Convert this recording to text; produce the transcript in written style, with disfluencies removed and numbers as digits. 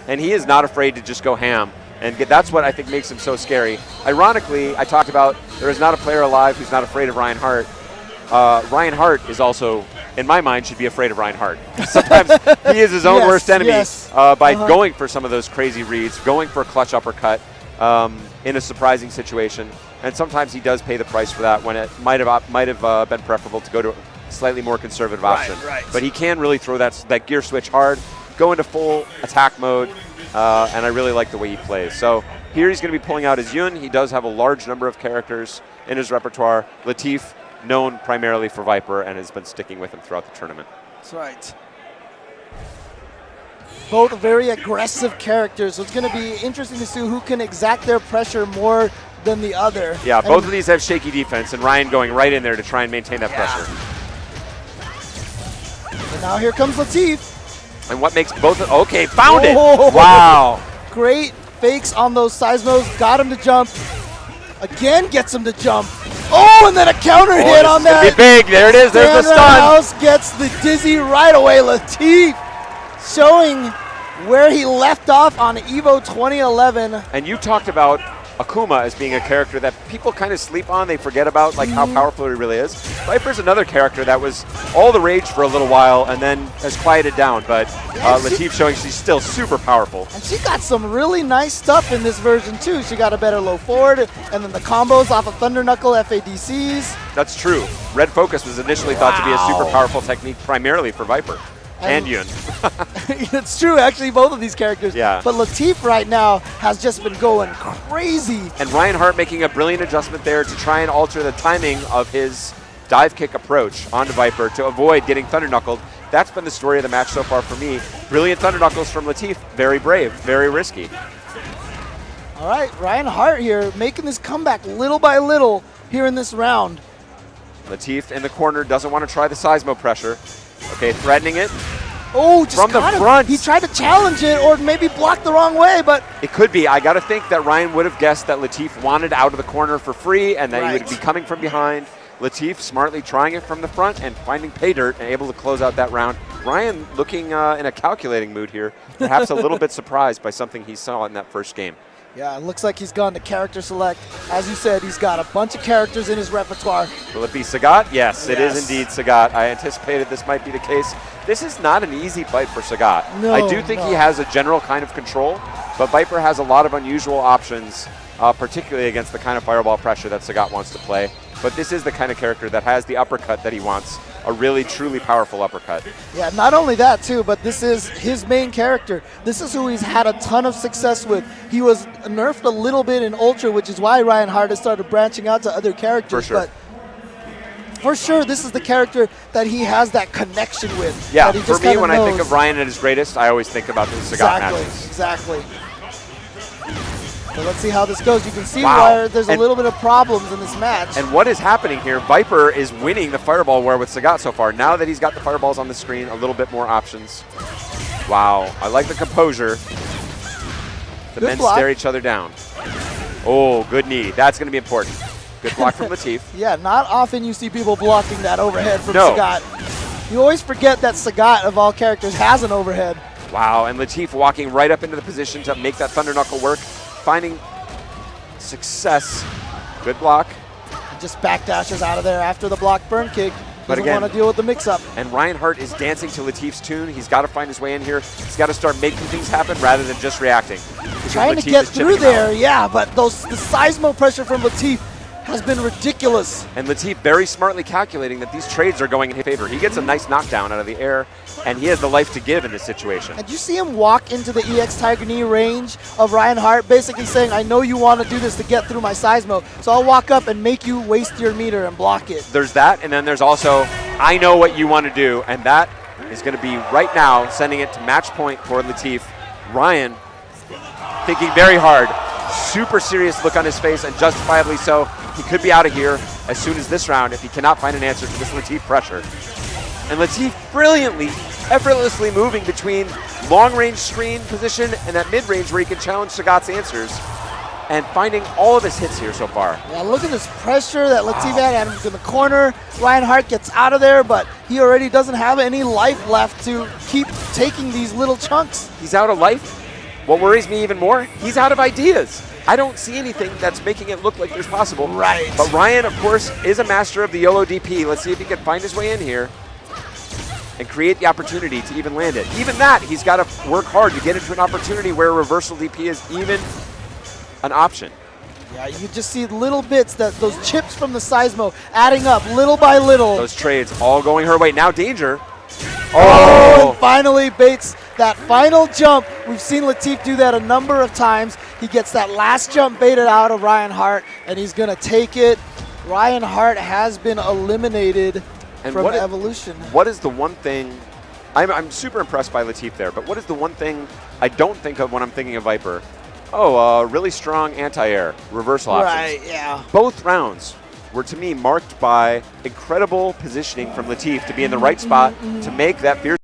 and he is not afraid to just go ham. And that's what I think makes him so scary. Ironically, I talked about there is not a player alive who's not afraid of Ryan Hart. Ryan Hart is also, in my mind, should be afraid of Ryan Hart. Sometimes he is his own worst enemy by going for some of those crazy reads, going for a clutch uppercut in a surprising situation. And sometimes he does pay the price for that when it might have been preferable to go to a slightly more conservative option. But he can really throw that gear switch hard, go into full attack mode, and I really like the way he plays. So here he's going to be pulling out his Yun. He does have a large number of characters in his repertoire. Latif, known primarily for Viper, and has been sticking with him throughout the tournament. That's right. Both very aggressive characters, so it's going to be interesting to see who can exact their pressure more than the other. Yeah, both of these have shaky defense, and Ryan going right in there to try and maintain that pressure. And now here comes Latif. And what makes both of, okay, found it! Wow! Great fakes on those seismos, got him to jump. Again gets him to jump. Oh, and then a counter hit on that. Be big, there it is, there's the stun. House gets the dizzy right away. Latif showing where he left off on EVO 2011. And you talked about Akuma as being a character that people kind of sleep on. They forget about like how powerful he really is. Viper's another character that was all the rage for a little while and then has quieted down. But Latif showing she's still super powerful. And she got some really nice stuff in this version too. She got a better low forward and then the combos off of Thunder Knuckle FADCs. That's true. Red Focus was initially thought to be a super powerful technique primarily for Viper. And Yun. It's true, actually, both of these characters. Yeah. But Latif right now has just been going crazy. And Ryan Hart making a brilliant adjustment there to try and alter the timing of his dive kick approach onto Viper to avoid getting Thunder Knuckled. That's been the story of the match so far for me. Brilliant Thunder Knuckles from Latif. Very brave, very risky. All right, Ryan Hart here making this comeback little by little here in this round. Latif in the corner doesn't want to try the seismo pressure. Okay, threatening it. Oh, just from the front. He tried to challenge it or maybe block the wrong way, but... It could be. I got to think that Ryan would have guessed that Latif wanted out of the corner for free and that he would be coming from behind. Latif smartly trying it from the front and finding pay dirt and able to close out that round. Ryan looking in a calculating mood here, perhaps a little bit surprised by something he saw in that first game. Yeah, it looks like he's gone to character select. As you said, he's got a bunch of characters in his repertoire. Will it be Sagat? Yes, it is indeed Sagat. I anticipated this might be the case. This is not an easy fight for Sagat. No, I do think he has a general kind of control, but Viper has a lot of unusual options, particularly against the kind of fireball pressure that Sagat wants to play. But this is the kind of character that has the uppercut that he wants, a really, truly powerful uppercut. Yeah, not only that, too, but this is his main character. This is who he's had a ton of success with. He was nerfed a little bit in Ultra, which is why Ryan Hart has started branching out to other characters. For sure. But for sure, this is the character that he has that connection with. Yeah, for me, when I think of Ryan at his greatest, I always think about the Sagat matches. Exactly. So let's see how this goes. You can see why there's a little bit of problems in this match. And what is happening here, Viper is winning the fireball war with Sagat so far. Now that he's got the fireballs on the screen, a little bit more options. Wow, I like the composure. The men stare each other down. Oh, good knee. That's going to be important. Good block from Latif. Yeah, not often you see people blocking that overhead from Sagat. You always forget that Sagat, of all characters, has an overhead. Wow, and Latif walking right up into the position to make that Thunder Knuckle work. Finding success. Good block. He just backdashes out of there after the block burn kick. Doesn't want to deal with the mix-up. And Ryan Hart is dancing to Latif's tune. He's got to find his way in here. He's got to start making things happen rather than just reacting. Trying to get through there, yeah, but the seismo pressure from Latif has been ridiculous. And Latif very smartly calculating that these trades are going in his favor. He gets a nice knockdown out of the air, and he has the life to give in this situation. And you see him walk into the EX Tiger Knee range of Ryan Hart, basically saying, I know you want to do this to get through my seismo, so I'll walk up and make you waste your meter and block it. There's that, and then there's also, I know what you want to do, and that is going to be right now sending it to match point for Latif. Ryan thinking very hard, super serious look on his face, and justifiably so. He could be out of here as soon as this round if he cannot find an answer to this Latif pressure. And Latif brilliantly, effortlessly moving between long-range screen position and that mid-range where he can challenge Sagat's answers and finding all of his hits here so far. Yeah, look at this pressure that Latif had him in the corner. Ryan Hart gets out of there, but he already doesn't have any life left to keep taking these little chunks. He's out of life, what worries me even more, he's out of ideas. I don't see anything that's making it look like there's possible. Right. But Ryan, of course, is a master of the YOLO DP. Let's see if he can find his way in here and create the opportunity to even land it. Even that, he's got to work hard to get into an opportunity where reversal DP is even an option. Yeah, you just see little bits, that those chips from the Seismo adding up little by little. Those trades all going her way. Now danger. Oh, and finally baits that final jump. We've seen Latif do that a number of times. He gets that last jump baited out of Ryan Hart, and he's going to take it. Ryan Hart has been eliminated from Evolution. What is the one thing, I'm super impressed by Latif there, but what is the one thing I don't think of when I'm thinking of Viper? Oh, really strong anti-air reversal options. Right, yeah. Both rounds were, to me, marked by incredible positioning from Latif to be in the right spot to make that fierce